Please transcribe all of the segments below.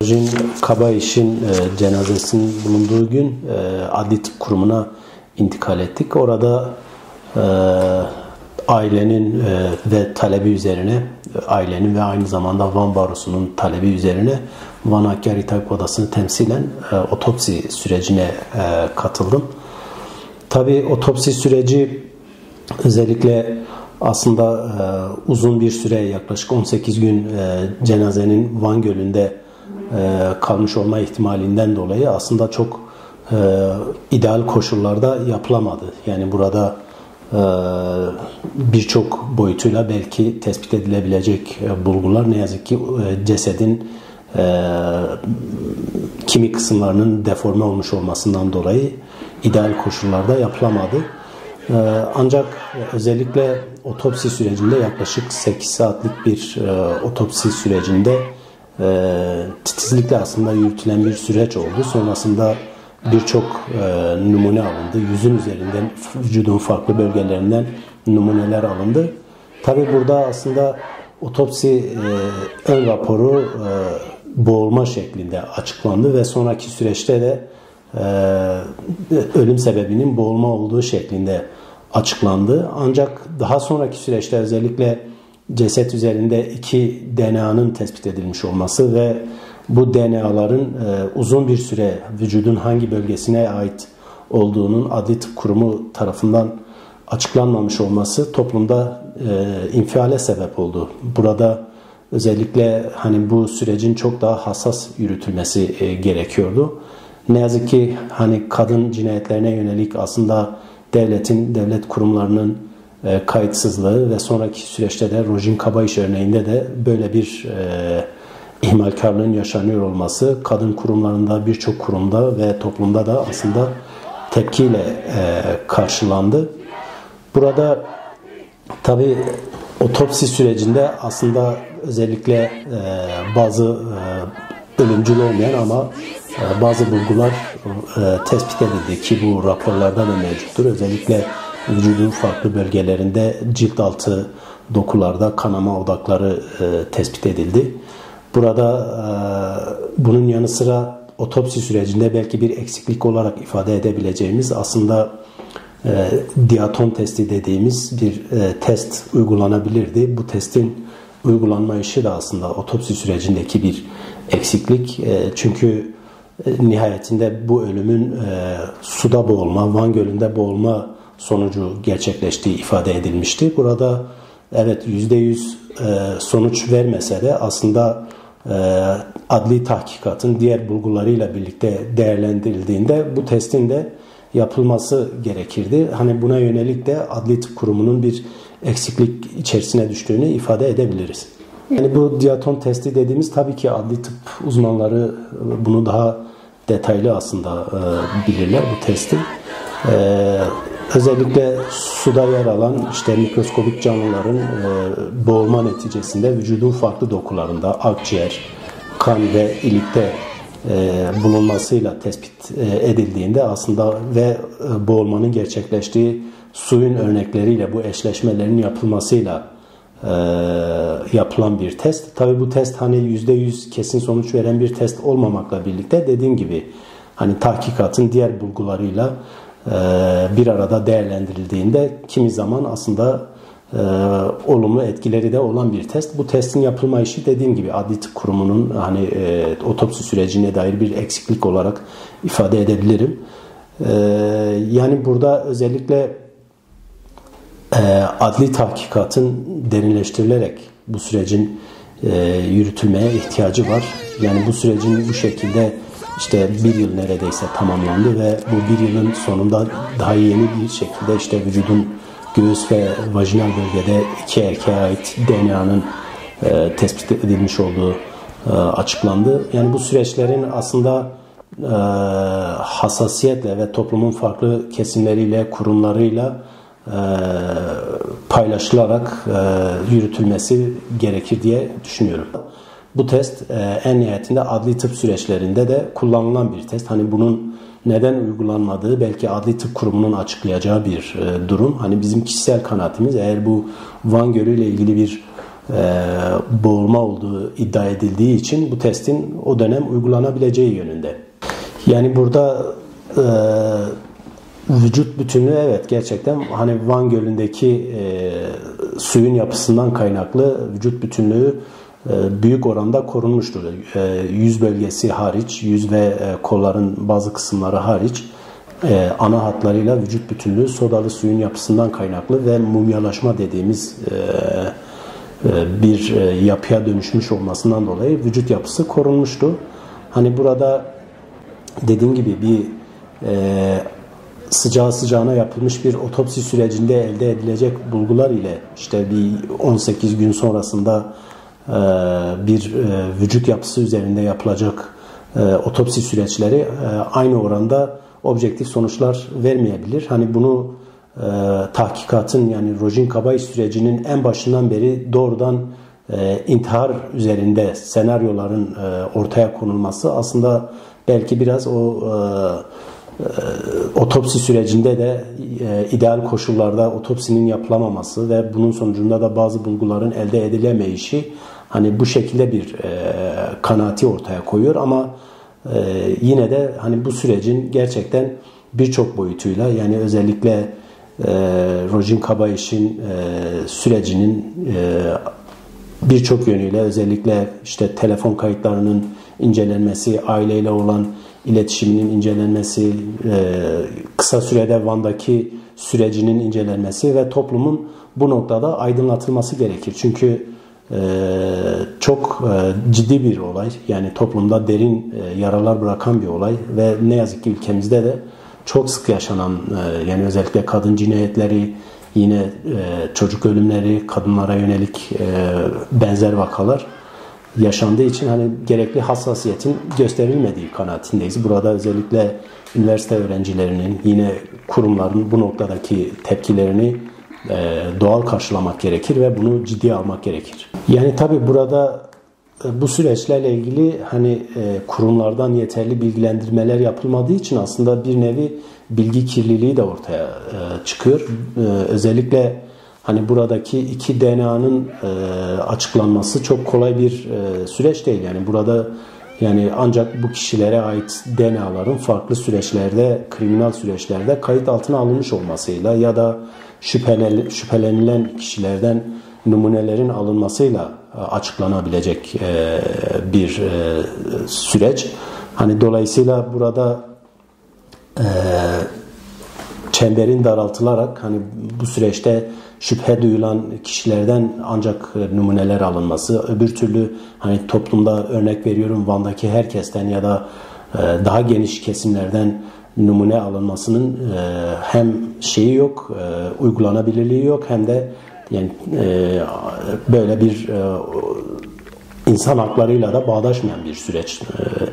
Rojin Kabayiş'in cenazesinin bulunduğu gün Adli Tıp Kurumu'na intikal ettik. Orada ailenin ve talebi üzerine, ailenin ve aynı zamanda Van Barosu'nun talebi üzerine Van Hakkari Tabip Odası'nı temsilen otopsi sürecine katıldım. Tabii otopsi süreci özellikle aslında uzun bir süre, yaklaşık 18 gün cenazenin Van Gölü'nde kalmış olma ihtimalinden dolayı aslında çok ideal koşullarda yapılamadı. Yani burada birçok boyutuyla belki tespit edilebilecek bulgular, ne yazık ki cesedin kimi kısımlarının deforme olmuş olmasından dolayı ideal koşullarda yapılamadı. Ancak özellikle otopsi sürecinde yaklaşık 8 saatlik bir otopsi sürecinde titizlikle aslında yürütülen bir süreç oldu. Sonrasında birçok numune alındı. Yüzün üzerinden vücudun farklı bölgelerinden numuneler alındı. Tabi burada aslında otopsi ön raporu boğulma şeklinde açıklandı ve sonraki süreçte de ölüm sebebinin boğulma olduğu şeklinde açıklandı. Ancak daha sonraki süreçte özellikle ceset üzerinde 2 DNA'nın tespit edilmiş olması ve bu DNA'ların uzun bir süre vücudun hangi bölgesine ait olduğunun Adli Tıp Kurumu tarafından açıklanmamış olması toplumda infiale sebep oldu. Burada özellikle hani bu sürecin çok daha hassas yürütülmesi gerekiyordu. Ne yazık ki hani kadın cinayetlerine yönelik aslında devlet kurumlarının kayıtsızlığı ve sonraki süreçte de Rojin Kabayiş örneğinde de böyle bir ihmalkarlığın yaşanıyor olması kadın kurumlarında, birçok kurumda ve toplumda da aslında tepkiyle karşılandı. Burada tabii otopsi sürecinde aslında özellikle bazı ölümcül olmayan ama bazı bulgular tespit edildi ki bu raporlarda da mevcuttur. Özellikle vücudun farklı bölgelerinde cilt altı dokularda kanama odakları tespit edildi. Burada bunun yanı sıra otopsi sürecinde belki bir eksiklik olarak ifade edebileceğimiz aslında diaton testi dediğimiz bir test uygulanabilirdi. Bu testin uygulanma işi de aslında otopsi sürecindeki bir eksiklik. Çünkü nihayetinde bu ölümün suda boğulma, Van Gölü'nde boğulma sonucu gerçekleştiği ifade edilmişti. Burada evet %100 sonuç vermese de aslında adli tahkikatın diğer bulgularıyla birlikte değerlendirildiğinde bu testin de yapılması gerekirdi. Hani buna yönelik de Adli Tıp Kurumu'nun bir eksiklik içerisine düştüğünü ifade edebiliriz. Yani bu diaton testi dediğimiz tabii ki adli tıp uzmanları bunu daha detaylı aslında bilirler bu testi. Özellikle suda yer alan işte mikroskobik canlıların boğulma neticesinde vücudun farklı dokularında akciğer, kan ve ilikte bulunmasıyla tespit edildiğinde aslında ve boğulmanın gerçekleştiği suyun örnekleriyle bu eşleşmelerin yapılmasıyla yapılan bir test. Tabii bu test hani %100 kesin sonuç veren bir test olmamakla birlikte dediğim gibi hani tahkikatın diğer bulgularıyla bir arada değerlendirildiğinde kimi zaman aslında olumlu etkileri de olan bir test. Bu testin yapılma işi dediğim gibi Adli Tıp Kurumu'nun hani otopsi sürecine dair bir eksiklik olarak ifade edebilirim. Yani burada özellikle adli tahkikatın derinleştirilerek bu sürecin yürütülmeye ihtiyacı var. Yani bu sürecin bu şekilde işte 1 yıl neredeyse tamamlandı ve bu 1 yılın sonunda daha yeni bir şekilde işte vücudun göğüs ve vajinal bölgede 2 erkeğe ait DNA'nın tespit edilmiş olduğu açıklandı. Yani bu süreçlerin aslında hassasiyetle ve toplumun farklı kesimleriyle, kurumlarıyla paylaşılarak yürütülmesi gerekir diye düşünüyorum. Bu test en nihayetinde adli tıp süreçlerinde de kullanılan bir test. Hani bunun neden uygulanmadığı belki Adli Tıp Kurumu'nun açıklayacağı bir durum. Hani bizim kişisel kanaatimiz, eğer bu Van Gölü ile ilgili bir boğulma olduğu iddia edildiği için bu testin o dönem uygulanabileceği yönünde. Yani burada vücut bütünlüğü, evet, gerçekten hani Van Gölü'ndeki suyun yapısından kaynaklı vücut bütünlüğü büyük oranda korunmuştur. Yüz bölgesi hariç, yüz ve kolların bazı kısımları hariç ana hatlarıyla vücut bütünlüğü sodalı suyun yapısından kaynaklı ve mumyalaşma dediğimiz bir yapıya dönüşmüş olmasından dolayı vücut yapısı korunmuştu. Hani burada dediğim gibi bir sıcağı sıcağına yapılmış bir otopsi sürecinde elde edilecek bulgular ile işte bir 18 gün sonrasında bir vücut yapısı üzerinde yapılacak otopsi süreçleri aynı oranda objektif sonuçlar vermeyebilir. Hani bunu tahkikatın, yani Rojin Kabayiş sürecinin en başından beri doğrudan intihar üzerinde senaryoların ortaya konulması aslında belki biraz o otopsi sürecinde de ideal koşullarda otopsinin yapılamaması ve bunun sonucunda da bazı bulguların elde edilemeyişi hani bu şekilde bir kanaati ortaya koyuyor, ama yine de hani bu sürecin gerçekten birçok boyutuyla, yani özellikle Rojin Kabayiş'in sürecinin birçok yönüyle, özellikle işte telefon kayıtlarının incelenmesi, aileyle olan iletişiminin incelenmesi, kısa sürede Van'daki sürecinin incelenmesi ve toplumun bu noktada aydınlatılması gerekir. Çünkü çok ciddi bir olay, yani toplumda derin yaralar bırakan bir olay ve ne yazık ki ülkemizde de çok sık yaşanan, yani özellikle kadın cinayetleri, yine çocuk ölümleri, kadınlara yönelik benzer vakalar yaşandığı için hani gerekli hassasiyetin gösterilmediği kanaatindeyiz. Burada özellikle üniversite öğrencilerinin, yine kurumların bu noktadaki tepkilerini doğal karşılamak gerekir ve bunu ciddiye almak gerekir. Yani tabii burada bu süreçlerle ilgili hani kurumlardan yeterli bilgilendirmeler yapılmadığı için aslında bir nevi bilgi kirliliği de ortaya çıkıyor. Özellikle hani buradaki iki DNA'nın açıklanması çok kolay bir süreç değil. Yani burada yani ancak bu kişilere ait DNA'ların farklı süreçlerde, kriminal süreçlerde kayıt altına alınmış olmasıyla ya da şüphelenilen kişilerden numunelerin alınmasıyla açıklanabilecek bir süreç. Hani dolayısıyla burada çemberin daraltılarak hani bu süreçte şüphe duyulan kişilerden ancak numuneler alınması, öbür türlü hani toplumda örnek veriyorum Van'daki herkesten ya da daha geniş kesimlerden numune alınmasının hem şeyi yok, uygulanabilirliği yok, hem de yani böyle bir insan haklarıyla da bağdaşmayan bir süreç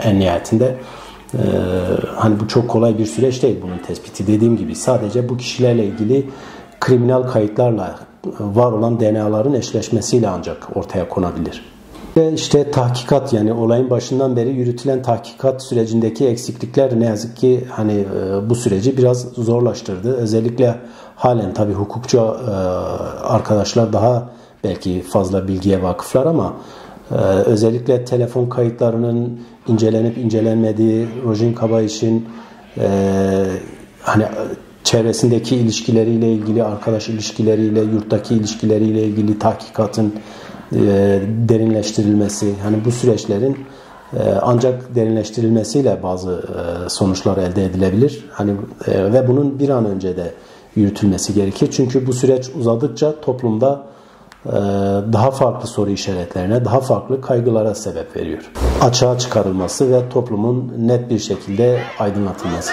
en nihayetinde. Hani bu çok kolay bir süreç değil bunun tespiti. Dediğim gibi sadece bu kişilerle ilgili kriminal kayıtlarla var olan DNA'ların eşleşmesiyle ancak ortaya konabilir. Ve işte tahkikat, yani olayın başından beri yürütülen tahkikat sürecindeki eksiklikler ne yazık ki hani bu süreci biraz zorlaştırdı. Özellikle halen tabii hukukçu arkadaşlar daha belki fazla bilgiye vakıflar, ama özellikle telefon kayıtlarının incelenip incelenmediği, Rojin Kabayiş'in hani çevresindeki ilişkileriyle ilgili, arkadaş ilişkileriyle, yurttaki ilişkileriyle ilgili tahkikatın derinleştirilmesi, hani bu süreçlerin ancak derinleştirilmesiyle bazı sonuçlar elde edilebilir. Hani ve bunun bir an önce de yürütülmesi gerekir. Çünkü bu süreç uzadıkça toplumda daha farklı soru işaretlerine, daha farklı kaygılara sebep veriyor. Açığa çıkarılması ve toplumun net bir şekilde aydınlatılması.